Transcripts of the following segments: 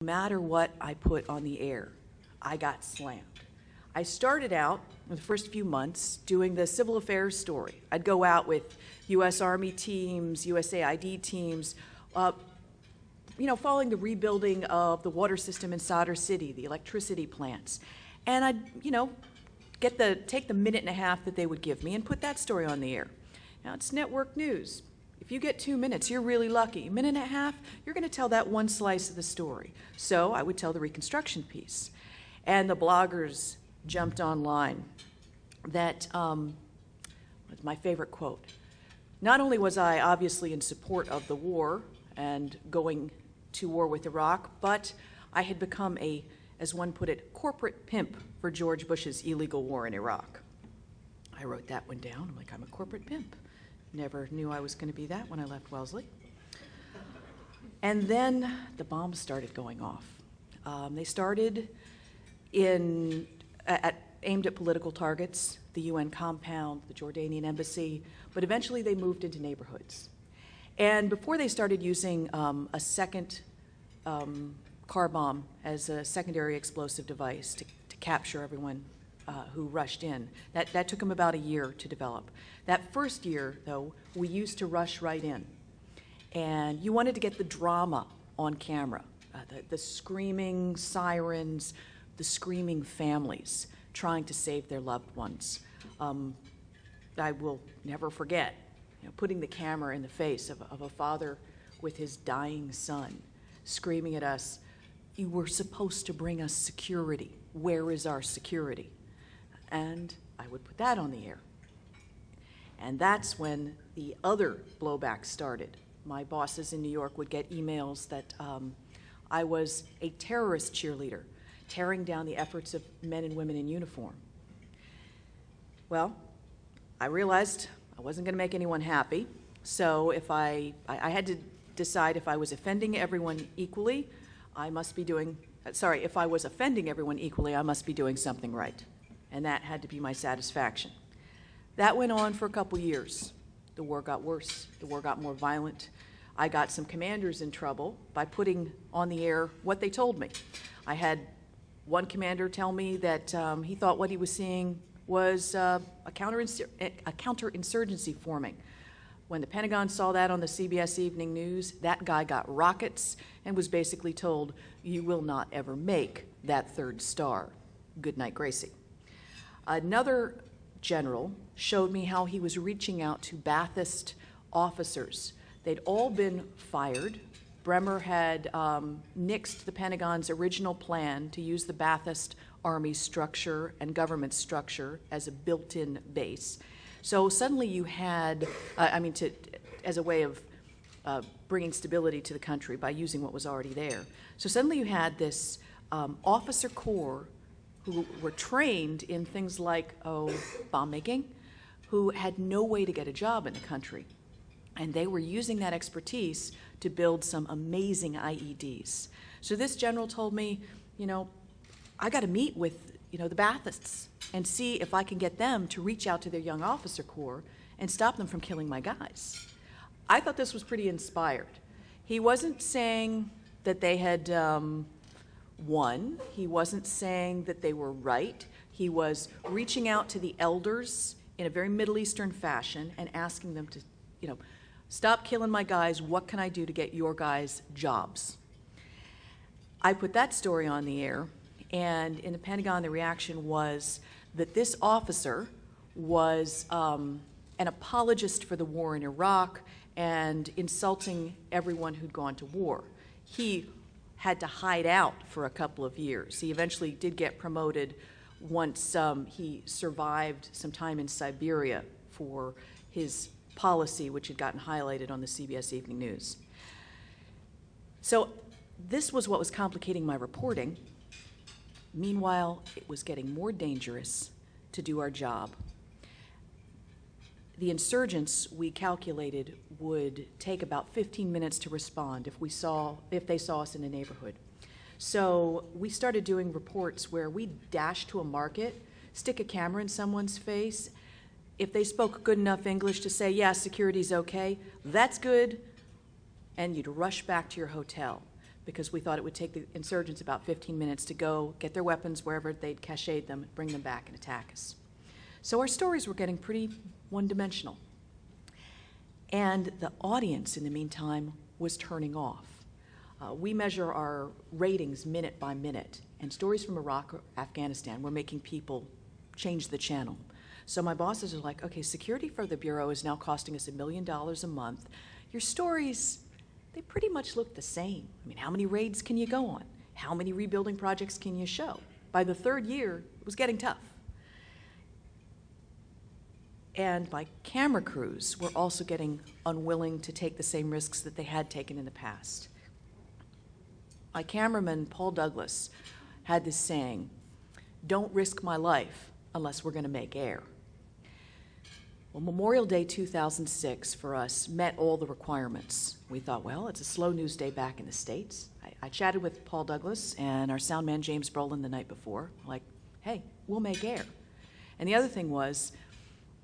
No matter what I put on the air, I got slammed. I started out in the first few months doing the civil affairs story. I'd go out with U.S. Army teams, USAID teams, following the rebuilding of the water system in Solder City, the electricity plants. And I'd, take the minute and a half that they would give me and put that story on the air. Now, it's network news. If you get 2 minutes, you're really lucky. A minute and a half, you're going to tell that one slice of the story. So I would tell the reconstruction piece. And the bloggers jumped online. That was my favorite quote. Not only was I obviously in support of the war and going to war with Iraq, but I had become a, as one put it, corporate pimp for George Bush's illegal war in Iraq. I wrote that one down. I'm like, I'm a corporate pimp. Never knew I was going to be that when I left Wellesley. And then the bombs started going off. They started aimed at political targets, the UN compound, the Jordanian embassy, but eventually they moved into neighborhoods. And before they started using a second car bomb as a secondary explosive device to capture everyone who rushed in. That took them about a year to develop. That first year, though, we used to rush right in. And you wanted to get the drama on camera, the screaming sirens, the screaming families trying to save their loved ones. I will never forget putting the camera in the face of a father with his dying son, screaming at us, "You were supposed to bring us security. Where is our security?" And I would put that on the air. And that's when the other blowback started. My bosses in New York would get emails that I was a terrorist cheerleader, tearing down the efforts of men and women in uniform. Well, I realized I wasn't going to make anyone happy, so if I had to decide if I was offending everyone equally, if I was offending everyone equally, I must be doing something right. And that had to be my satisfaction. That went on for a couple years. The war got worse. The war got more violent. I got some commanders in trouble by putting on the air what they told me. I had one commander tell me that he thought what he was seeing was a counterinsurgency forming. When the Pentagon saw that on the CBS Evening News, that guy got rockets and was basically told, "You will not ever make that third star. Good night, Gracie." Another general showed me how he was reaching out to Ba'athist officers. They'd all been fired. Bremer had nixed the Pentagon's original plan to use the Ba'athist army structure and government structure as a built-in base. So suddenly you had, as a way of bringing stability to the country by using what was already there. So suddenly you had this officer corps who were trained in things like, bomb making, who had no way to get a job in the country. And they were using that expertise to build some amazing IEDs. So this general told me, I got to meet with, the Ba'athists and see if I can get them to reach out to their young officer corps and stop them from killing my guys. I thought this was pretty inspired. He wasn't saying that they had won. He wasn't saying that they were right. He was reaching out to the elders in a very Middle Eastern fashion and asking them to, stop killing my guys. What can I do to get your guys jobs? I put that story on the air, and in the Pentagon, the reaction was that this officer was an apologist for the war in Iraq and insulting everyone who'd gone to war. He had to hide out for a couple of years. He eventually did get promoted once he survived some time in Siberia for his policy, which had gotten highlighted on the CBS Evening News. So this was what was complicating my reporting. Meanwhile, it was getting more dangerous to do our job. The insurgents, we calculated, would take about 15 minutes to respond if they saw us in a neighborhood. So we started doing reports where we'd dash to a market, stick a camera in someone's face. If they spoke good enough English to say, "Yeah, security's okay," that's good, and you'd rush back to your hotel. because we thought it would take the insurgents about 15 minutes to go get their weapons wherever they'd cached them, bring them back and attack us. So our stories were getting pretty one-dimensional. And the audience, in the meantime, was turning off. We measure our ratings minute by minute, and stories from Iraq or Afghanistan were making people change the channel. So my bosses are like, okay, security for the Bureau is now costing us $1 million a month. Your stories, they pretty much look the same. I mean, how many raids can you go on? How many rebuilding projects can you show? By the third year, it was getting tough. And my camera crews were also getting unwilling to take the same risks that they had taken in the past. My cameraman, Paul Douglas, had this saying, "Don't risk my life unless we're going to make air." Well, Memorial Day 2006 for us met all the requirements. We thought, well, it's a slow news day back in the States. I chatted with Paul Douglas and our sound man, James Brolin, the night before, like, hey, we'll make air. And the other thing was,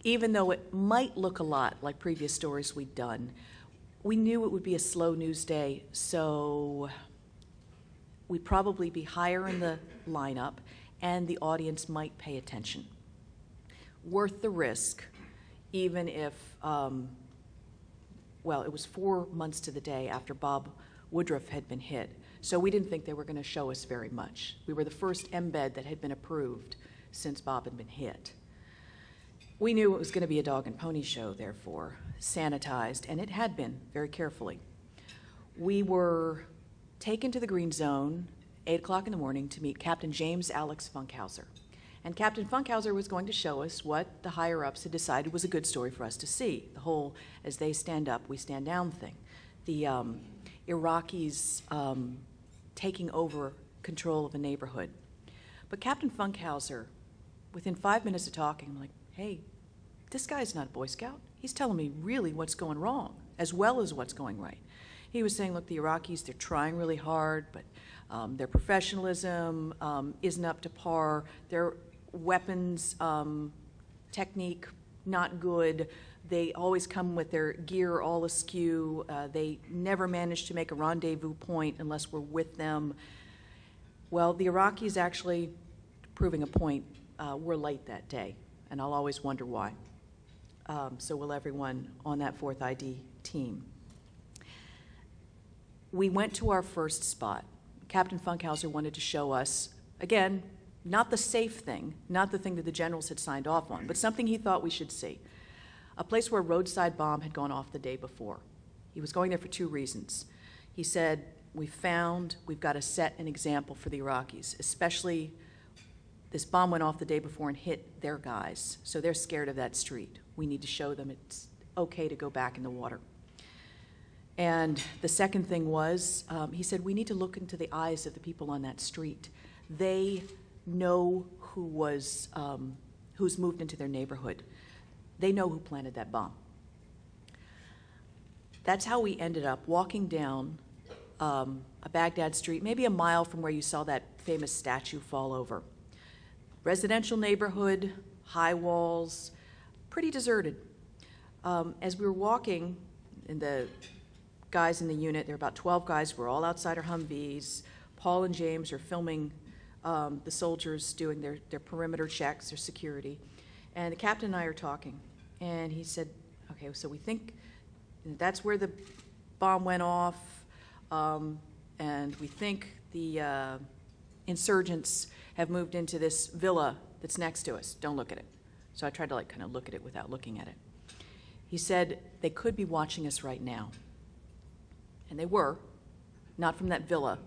even though it might look a lot like previous stories we'd done, we knew it would be a slow news day, so we'd probably be higher in the lineup, and the audience might pay attention. Worth the risk, even if, well, it was 4 months to the day after Bob Woodruff had been hit, so we didn't think they were going to show us very much. We were the first embed that had been approved since Bob had been hit. We knew it was going to be a dog and pony show, therefore, sanitized, and it had been very carefully. We were taken to the Green Zone, 8 o'clock in the morning, to meet Captain James Alex Funkhauser. And Captain Funkhauser was going to show us what the higher-ups had decided was a good story for us to see, the whole as they stand up, we stand down thing. The Iraqis taking over control of a neighborhood. But Captain Funkhauser, within 5 minutes of talking, I'm like, hey, this guy's not a Boy Scout. He's telling me really what's going wrong, as well as what's going right. He was saying, look, the Iraqis, they're trying really hard, but their professionalism isn't up to par. Their weapons technique, not good. They always come with their gear all askew. They never manage to make a rendezvous point unless we're with them. Well, the Iraqis actually, proving a point, were late that day, and I'll always wonder why. So will everyone on that 4th ID team. We went to our first spot. Captain Funkhauser wanted to show us, again, not the safe thing, not the thing that the generals had signed off on, but something he thought we should see. A place where a roadside bomb had gone off the day before. He was going there for 2 reasons. He said, we've got to set an example for the Iraqis, especially this bomb went off the day before and hit their guys, so they're scared of that street. We need to show them it's okay to go back in the water. And the second thing was, he said, we need to look into the eyes of the people on that street. They know who's moved into their neighborhood. They know who planted that bomb. That's how we ended up walking down a Baghdad street, maybe a mile from where you saw that famous statue fall over. Residential neighborhood, high walls, pretty deserted. As we were walking, and the guys in the unit, there were about 12 guys, we're all outside our Humvees. Paul and James are filming the soldiers doing their perimeter checks, their security. And the captain and I are talking, and he said, okay, so we think that's where the bomb went off, and we think the insurgents have moved into this villa that's next to us. Don't look at it. So I tried to kind of look at it without looking at it. He said they could be watching us right now. And they were, not from that villa.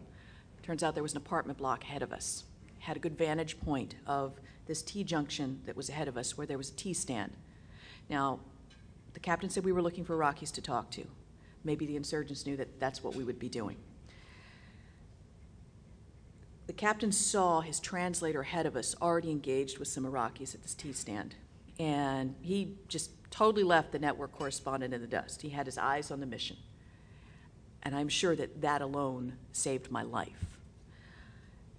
Turns out there was an apartment block ahead of us. Had a good vantage point of this T-junction that was ahead of us where there was a T-stand. Now, the captain said we were looking for Iraqis to talk to. Maybe the insurgents knew that that's what we would be doing. The captain saw his translator ahead of us already engaged with some Iraqis at this T-stand. And he just totally left the network correspondent in the dust. He had his eyes on the mission. And I'm sure that that alone saved my life.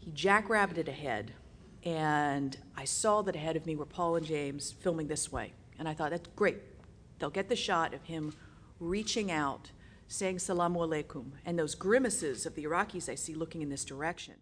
He jackrabbited ahead, and I saw that ahead of me were Paul and James filming this way. And I thought, that's great. They'll get the shot of him reaching out, saying salamu alaikum, and those grimaces of the Iraqis I see looking in this direction.